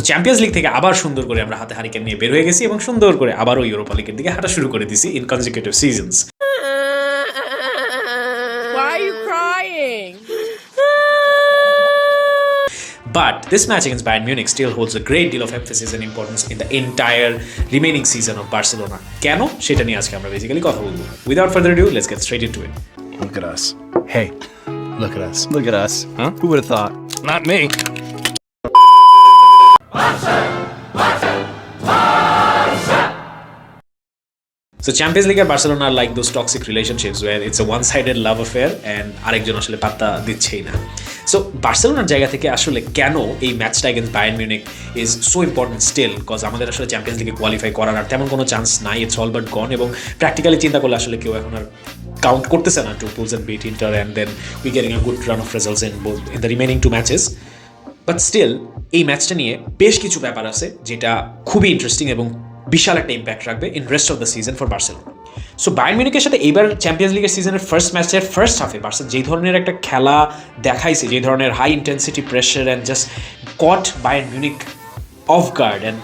Champions league থেকে আবার সুন্দর করে আমরা হাতে হারিকেন নিয়ে বের হয়ে গেছি এবং সুন্দর করে আবারও ইউরোপা লিগের দিকে হাঁটা শুরু করে দিছি in consecutive seasons. Why are you crying? But this match against Bayern Munich still holds a great deal of emphasis and importance in the entire remaining season of Barcelona. কেন সেটা নিয়ে আজকে আমরা বেসিক্যালি কথা বলবো। Without further ado, let's get straight into it. Look at us. Hey, look at us. Look at us. Huh? Who would have thought? Not me. So Champions League and Barcelona are like those toxic relationships where it's a one-sided love affair and আরেকজন আসলে পাত্তা দিচ্ছেই না। So বার্সেলোনার জায়গা থেকে আসলে কেন এই ম্যাচটা against Bayern Munich is so important still, because আমাদের আসলে চ্যাম্পিয়ন্স লিগে কোয়ালিফাই করার আর তেমন কোনো চান্স নাই, ইটস অল বাট গন। এবং প্র্যাকটিক্যালি চিন্তা করলে আসলে কেউ এখন আর কাউন্ট করতেছে না to pools and beat Inter and then we getting a good run of results in the remaining two matches. But still এই ম্যাচটা নিয়ে বেশ কিছু ব্যাপার আছে যেটা খুবই ইন্টারেস্টিং এবং বিশাল একটা ইম্প্যাক্ট রাখবে in rest of the season for Barcelona. So Bayern মিউনিকের সাথে এইবার চ্যাম্পিয়ন্স লিগের সিজনের ফার্স্ট ম্যাচের ফার্স্ট হাফে বার্সা যেই ধরনের একটা খেলা দেখাইছে, যে ধরনের high intensity pressure and just caught Bayern Munich off guard and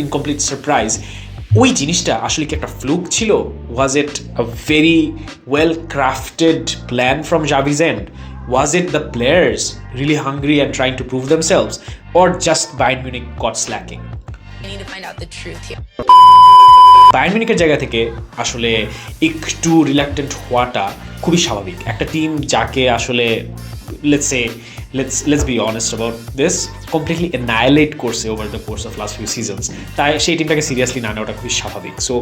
incomplete surprise, ওই জিনিসটা আসলে কি একটা ফ্লুক ছিল? Was it a very well crafted plan from Xavi's end? Was it the players really hungry and trying to prove themselves, or just Bayern Munich got slacking? I need to find out the truth here. Bayern মিউনিকের জায়গা থেকে আসলে একটু reluctant হওয়াটা খুবই স্বাভাবিক। একটা team যাকে আসলে let's be honest about this, completely annihilate করছে over the course of last few seasons, তাই সেই টিমটাকে সিরিয়াসলি না নেওয়াটা খুবই স্বাভাবিক। So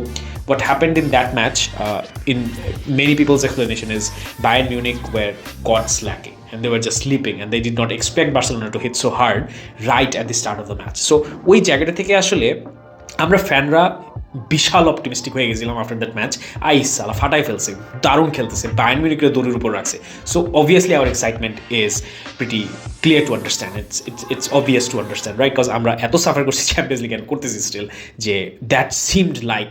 what happened in that match, in many people's explanation is Bayern Munich were caught slacking and they were just sleeping and they did not expect Barcelona to hit so hard right at the start of the match. So ওই জায়গাটা থেকে আসলে আমরা ফ্যানরা বিশাল optimistic হয়ে গেছিলাম after that match. সালা ফাটাই ফেলছে, দারুণ খেলতেছে, বায়ার্ন মিউনিকের দড়ির উপর রাখছে। So obviously our excitement is pretty clear to understand, it's obvious to understand, right? Because আমরা এত সাফার করছি চ্যাম্পিয়ন্স লিগ অ্যান্ড করতেছি স্টিল, যে that seemed like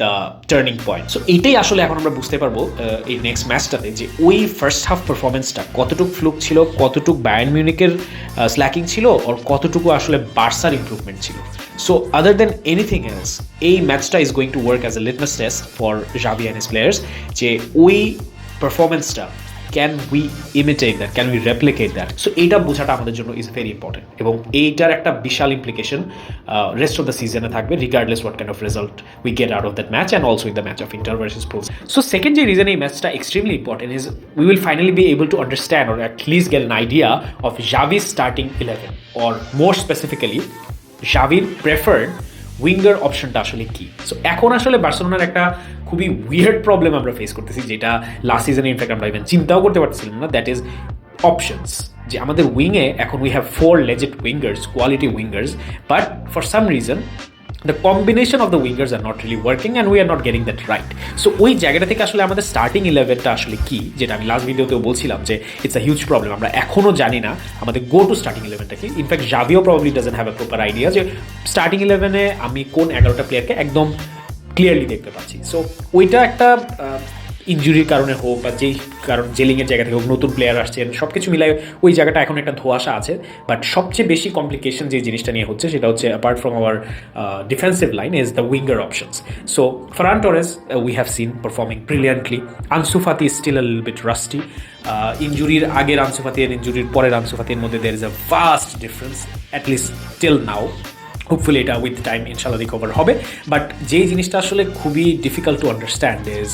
the turning point. So এইটাই আসলে এখন আমরা বুঝতে পারবো এই নেক্সট ম্যাচটাতে যে ওই ফার্স্ট হাফ পারফরমেন্সটা কতটুকু ফ্লুক ছিল, কতটুকু বায়ার্ন মিউনিকের স্ল্যাকিং ছিল, আর কতটুকু আসলে বার্সার ইমপ্রুভমেন্ট ছিল। So other than anything else, এই ম্যাচটা is going to work as a litmus test for Xavi and his players, যে ওই পারফরমেন্সটা can we imitate that, can we replicate that. So এইটা বোঝাটা আমাদের জন্য ইজ ভেরি ইম্পর্টেন্ট এবং এইটার একটা বিশাল ইমপ্লিকেশন রেস্ট অফ দ্য সিজনে থাকবে, regardless what kind of result we get out of that match and also in the match of Inter versus pros. So second যে রিজন এই ম্যাচটা extremely important is we will finally be able to understand or at least get an idea of Xavi's starting 11, or more specifically Xaviর preferred winger অপশনটা আসলে কি। So এখন আসলে বার্সেলোনার একটা খুবই উইয়ার্ড প্রবলেম আমরা ফেস করতেছি, যেটা লাস্ট সিজনে ইনফ্যাক্ট আমরা ইভেন চিন্তাও করতে পারছিলাম না, দ্যাট ইজ অপশনস। যে আমাদের উইংয়ে এখন we have 4 legit wingers, quality wingers, but for some reason the combination of the wingers are not really working and we are not getting that right. So ওই জায়গাটা থেকে আসলে আমাদের স্টার্টিং 11টা আসলে কি, যেটা আমি লাস্ট ভিডিওতেও বলছিলাম যে ইটস আ হিউজ প্রবলেম। আমরা এখনও জানি না আমাদের গো টু স্টার্টিং 11টা কি। ইনফ্যাক্ট জাভিও probably doesn't have a proper idea যে স্টার্টিং 11-এ আমি কোন 11টা প্লেয়ারকে একদম ক্লিয়ারলি দেখতে পাচ্ছি। সো ওইটা একটা ইনজুরির কারণে হোক বা যেই কারণ জেলিংয়ের জায়গা থেকে হোক, নতুন প্লেয়ার আসছেন, সব কিছু মিলায় ওই জায়গাটা এখন একটা ধোঁয়াশা আছে। বাট সবচেয়ে বেশি কমপ্লিকেশন যে জিনিসটা নিয়ে হচ্ছে সেটা হচ্ছে apart from our defensive line is the winger options. So Ferran Torres we have seen performing brilliantly. Ansu Fati is still a little bit rusty. ইনজুরির আগের আনসু ফাতি আর ইনজুরির পরের আনসু ফাতির মধ্যে there is a vast difference, at least till now. Hopefully এটা with time ইনশাল্লাহ recover হবে। বাট যেই জিনিসটা আসলে খুবই difficult to understand is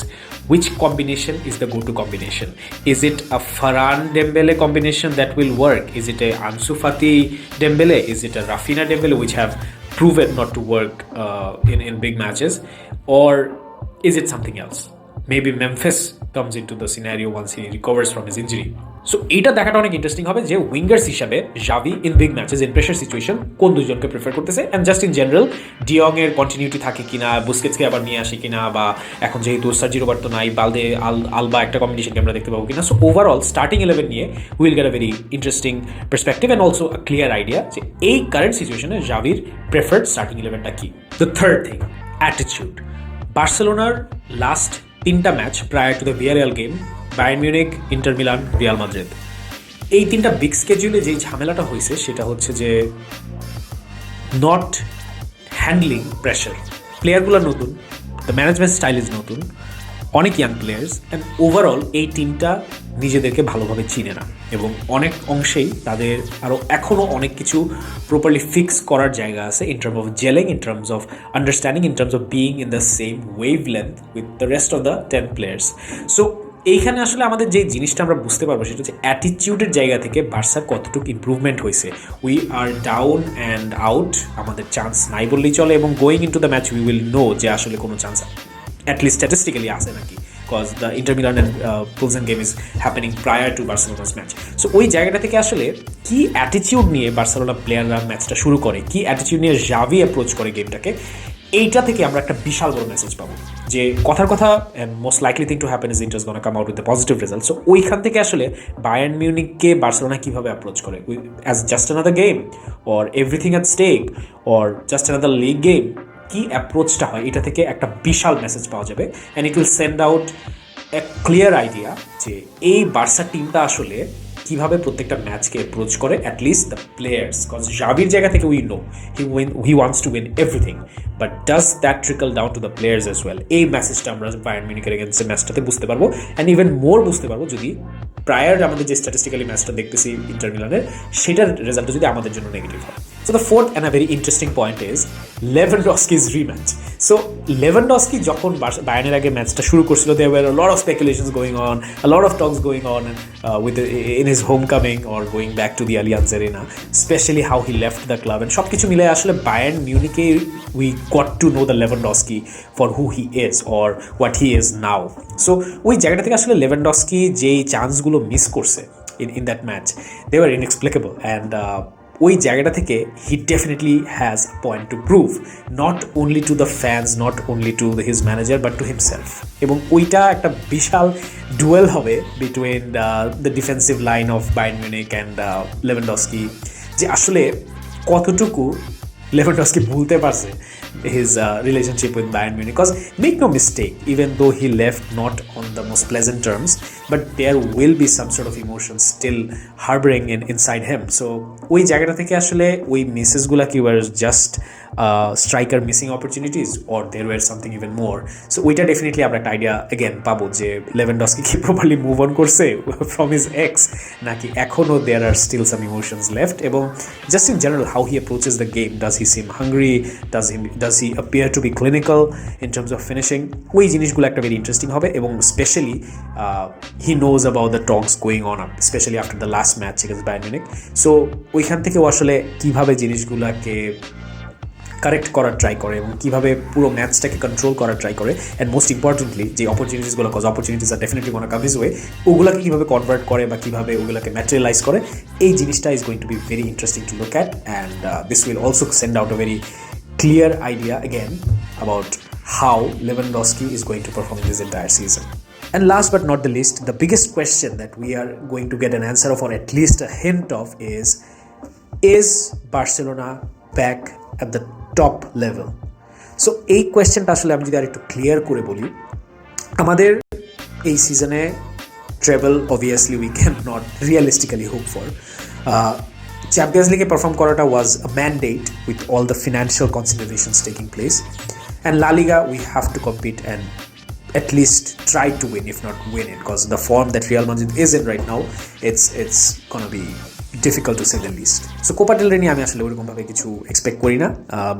which combination is the go-to combination? Is it a Varane Dembele combination that will work? Is it a Ansu Fati Dembele? Is it a Rafinha Dembele, which have proven not to work in big matches? Or is it something else? Maybe Memphis comes into the scenario once he recovers from his injury. সো এইটা দেখাটা অনেক interesting হবে যে wingers হিসাবে Xavi in big matches in pressure situation কোন দুজনকে prefer করতেছে, অ্যান্ড জাস্ট ইন জেনারেল ডিয়ংয়ের কন্টিনিউটি থাকে কিনা, বুস্কেটসকে আবার নিয়ে আসে কিনা, বা এখন যেহেতু সার্জি রোবার্তো নাই, বালদে আলবা একটা কম্বিনেশনকে আমরা দেখতে পাবো কিনা। সো ওভারঅল স্টার্টিং 11 নিয়ে will get a very interesting perspective and also a clear idea যে এই কারেন্ট সিচুয়েশনে Xaviর প্রেফার্ড স্টার্টিং 11টা কি। The third thing, attitude. বার্সেলোনার লাস্ট 3টা match prior to the Villarreal game, Bayern Munich, inter Milan, Real Madrid, এই 3টা big স্কেডিউলে যেই ঝামেলাটা হয়েছে সেটা হচ্ছে যে নট হ্যান্ডলিং প্রেশার। প্লেয়ারগুলো নতুন, দ্য ম্যানেজমেন্ট স্টাইল ইজ নতুন, অনেক ইয়াং প্লেয়ার্স, অ্যান্ড ওভারঅল এই টিমটা নিজেদেরকে ভালোভাবে চিনে না এবং অনেক অংশেই তাদের আরও এখনও অনেক কিছু প্রপারলি ফিক্স করার জায়গা আছে in terms of jelling, in terms of understanding, in terms of being in the same wavelength with the rest of the 10 players. So এইখানে আসলে আমাদের যে জিনিসটা আমরা বুঝতে পারবো সেটা হচ্ছে অ্যাটিটিউডের জায়গা থেকে বার্সার কতটুকু ইম্প্রুভমেন্ট হয়েছে। We are down and out, আমাদের চান্স নাই বললেই চলে, এবং going in to the match we will know যে আসলে কোনো চান্স অ্যাটলিস্ট স্ট্যাটিস্টিক্যালি আসে নাকি, because the Inter Milan and Pilsen game is happening prior to Barcelona's match. So ওই জায়গাটা থেকে আসলে কি অ্যাটিটিউড নিয়ে বার্সেলোনা প্লেয়াররা ম্যাচটা শুরু করে, কি অ্যাটিটিউড নিয়ে জাভি অ্যাপ্রোচ করে গেমটাকে, এইটা থেকে আমরা একটা বিশাল বড় মেসেজ পাবো যে কথার কথা, and most likely thing to happen is Inter's gonna come out with the positive result. So ওইখান থেকে আসলে বায়ার্ন মিউনিককে বার্সেলোনা কীভাবে অ্যাপ্রোচ করে, as just another game or everything at stake or just another league game, কি অ্যাপ্রোচটা হয়, এটা থেকে একটা বিশাল মেসেজ পাওয়া যাবে, and it will send out A clear idea যে এই বার্সা টিমটা আসলে কীভাবে প্রত্যেকটা ম্যাচকে অ্যাপ্রোচ করে, অ্যাটলিস্ট দ্য প্লেয়ার্স। কজ জাভির জায়গা থেকে we know he wants to win everything, but does that trickle down to the players as well. এই মেসেজটা আমরা বায়ার্ন মিউনিকের এগেন্স্টের ম্যাচটাতে বুঝতে পারবো, অ্যান্ড ইভেন মোর বুঝতে পারবো যদি প্রায়ার আমাদের যে স্ট্যাটিস্টিক্যালি ম্যাচটা দেখতেছি ইন্টার মিলানের, সেটার রেজাল্টটা যদি আমাদের জন্য নেগেটিভ হয়। So the fourth and a very interesting point is Lewandowski's rematch. So Lewandowski যখন বায়ার্নের আগে ম্যাচটা শুরু করছিল, there were a lot of speculations going on, a lot of talks going on in his homecoming or going back to the Allianz Arena, especially how he left the club, and সব কিছু মিলে আসলে Bayern মিউনিকে we got to know the Lewandowski for who he is or what he is now. So ওই জায়গাটা থেকে আসলে Lewandowski যেই চান্সগুলো miss করছে in that match, they were inexplicable, and ওই জায়গাটা থেকে he definitely has a point to prove, not only to the fans, not only to his manager, but to himself. এবং ওইটা একটা বিশাল ডুয়েল হবে between the defensive line of Bayern Munich and Lewandowski, যে আসলে কতটুকু লেভানডস্কি ভুলতে পারছে his relationship with Bayern Munich. Because make no mistake, even though he left not on the most pleasant terms, but there will be some sort of emotions still harboring inside him. So ওই জায়গাটা থেকে আসলে ওই মিসেসগুলা কি were just striker missing opportunities or there were something even more. So ওইটা definitely আমরা একটা idea again পাবো যে লেভানডস্কি কি প্রপারলি মুভ অন করছে from his ex, নাকি এখনও there are still some emotions left, এবং just in general how he approaches the game. Does he seem hungry? Does he appear to be clinical in terms of finishing? ওই জিনিসগুলো একটা very interesting হবে, এবং especially he knows about the talks going on, especially after the last match against Bayern Munich. So ওইখান থেকে ও আসলে কীভাবে জিনিসগুলোকে কারেক্ট করার ট্রাই করে এবং কীভাবে পুরো ম্যাচটাকে কন্ট্রোল করার ট্রাই করে, অ্যান্ড মোস্ট ইম্পর্টেন্টলি যে অপরচুনিটিসগুলো, কজ অপরচুনিটিস আর ডেফিনেটলি কোনো কাম হিজ ওয়ে, ওগুলোকে কীভাবে কনভার্ট করে বা কীভাবে ওগুলোকে ম্যাটেরিয়ালাইজ করে, এই জিনিসটা is going to be very interesting to look at, and this will also send out a very clear idea again about how Lewandowski is going to perform in this entire season. And last but not the least, the biggest question that we are going to get an answer of, or at least a hint of, is Barcelona back at the top level? So এই কোয়েশ্চেনটা আসলে আমি যদি আর একটু clear করে বলি, আমাদের এই সিজনে treble obviously we can not realistically hope for. Champions লিগে পারফর্ম করাটা was a mandate with all the financial considerations taking place, and La Liga we have to compete and at least try to win, if not win it, because the form that Real Madrid is in right now, it's gonna be difficult to say the least. So Copa del Rey নিয়ে আমি আসলে ওরকমভাবে কিছু expect করি না,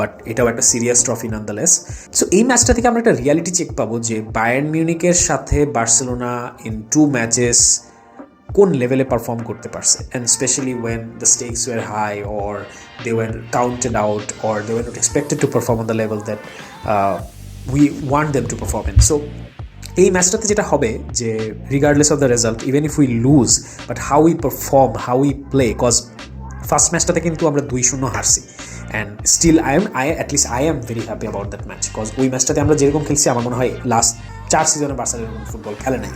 but এটাও একটা serious trophy নানদালেস। So এই ম্যাচটা থেকে আমরা একটা রিয়ালিটি চেক পাবো যে বায়ার্ন মিউনিকের সাথে বার্সেলোনা ইন 2 ম্যাচেস কোন লেভেলে পারফর্ম করতে পারছে, and specially when the stakes were high or they were counted out or they were not expected to perform on the level that we want them to perform in. So এই ম্যাচটাতে যেটা হবে যে regardless of the result, even if we lose, but how we perform, how we play, cause first ম্যাচটাতে কিন্তু আমরা 2-0 হারছি, and still I am very happy about that match, cause ওই ম্যাচটাতে আমরা যেরকম খেলছি আমার মনে হয় লাস্ট 4 সিজনে বার্সা এরকম ফুটবল খেলে নাই।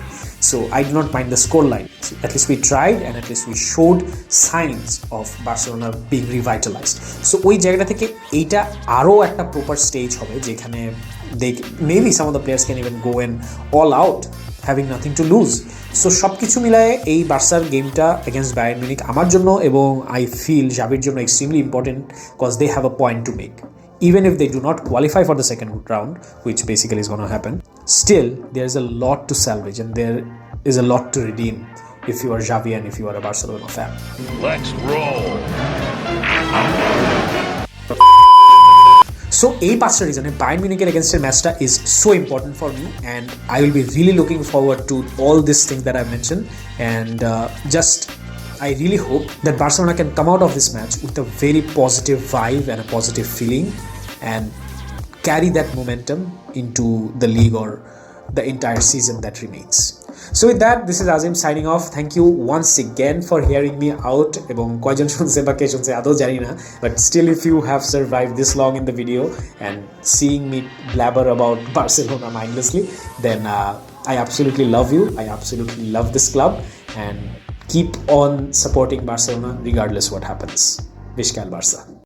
So I do not mind the scoreline. At least we tried, and at least we showed signs of Barcelona being revitalized. So ওই জায়গাটা থেকে এইটা আরও একটা প্রপার স্টেজ হবে যেখানে maybe some of the players can even go in all out having nothing to lose. So সব কিছু মিলায়ে এই বার্সার গেমটা এগেনস্ট বায়ার্ন মিউনিক আমার জন্য এবং আই ফিল জাভির জন্য extremely important cause they have a point to make. Even if they do not qualify for the second round, which basically is going to happen, still there is a lot to salvage and there is a lot to redeem if you are Xavi and if you are a Barcelona fan. Let's roll. So এই পাঁচটা রিজনে Bayern মিউনিকের এগেনস্টের ম্যাচটা is so important for me and I will be really looking forward to all this things that I mention and just I really hope that Barcelona can come out of this match with a very positive vibe and a positive feeling and carry that momentum into the league or the entire season that remains. So with that, this is Azim signing off. Thank you once again for hearing me out. Ebong koijon shunse ba ke shunse ado jani na, but still if you have survived this long in the video and seeing me blabber about Barcelona mindlessly, then I absolutely love you. I absolutely love this club and keep on supporting Barcelona regardless what happens. Vishkal Barca.